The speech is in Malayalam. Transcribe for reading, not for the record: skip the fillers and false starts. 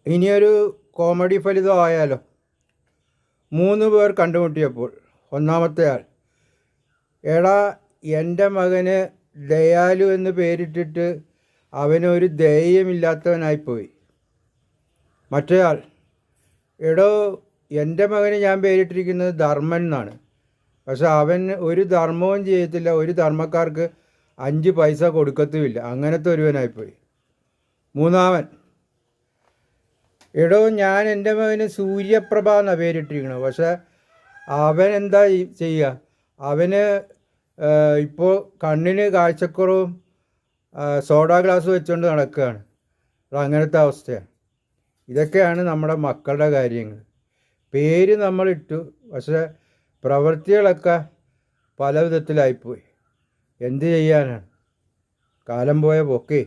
ഇനിയൊരു കോമഡി ഫലിതമായാലോ. 3 പേർ കണ്ടുമുട്ടിയപ്പോൾ ഒന്നാമത്തെ ആൾ, എടാ എൻ്റെ മകന് ദയാലു എന്ന് പേരിട്ടിട്ട് അവനൊരു ദയയുമില്ലാത്തവനായിപ്പോയി. മറ്റേയാൾ, എടോ എൻ്റെ മകന് ഞാൻ പേരിട്ടിരിക്കുന്നത് ധർമ്മൻ എന്നാണ്, പക്ഷെ അവൻ ഒരു ധർമ്മവും ചെയ്യത്തില്ല, ഒരു ധർമ്മക്കാർക്ക് 5 പൈസ കൊടുക്കത്തുമില്ല, അങ്ങനത്തെ ഒരുവനായിപ്പോയി. മൂന്നാമൻ, എടോ ഞാൻ എൻ്റെ മകന് സൂര്യപ്രഭ എന്നാണ് പേരിട്ടിരിക്കുന്നത്, പക്ഷെ അവൻ എന്താ ചെയ്യുക, അവന് ഇപ്പോൾ കണ്ണിന് കാഴ്ചക്കുറവും സോഡാ ഗ്ലാസ് വെച്ചുകൊണ്ട് നടക്കുകയാണ്. അങ്ങനത്തെ അവസ്ഥയാണ്. ഇതൊക്കെയാണ് നമ്മുടെ മക്കളുടെ കാര്യങ്ങൾ. പേര് നമ്മളിട്ടു, പക്ഷെ പ്രവൃത്തികളൊക്കെ പല വിധത്തിലായിപ്പോയി. എന്ത് ചെയ്യാനാണ്, കാലം പോയ പോക്കേ.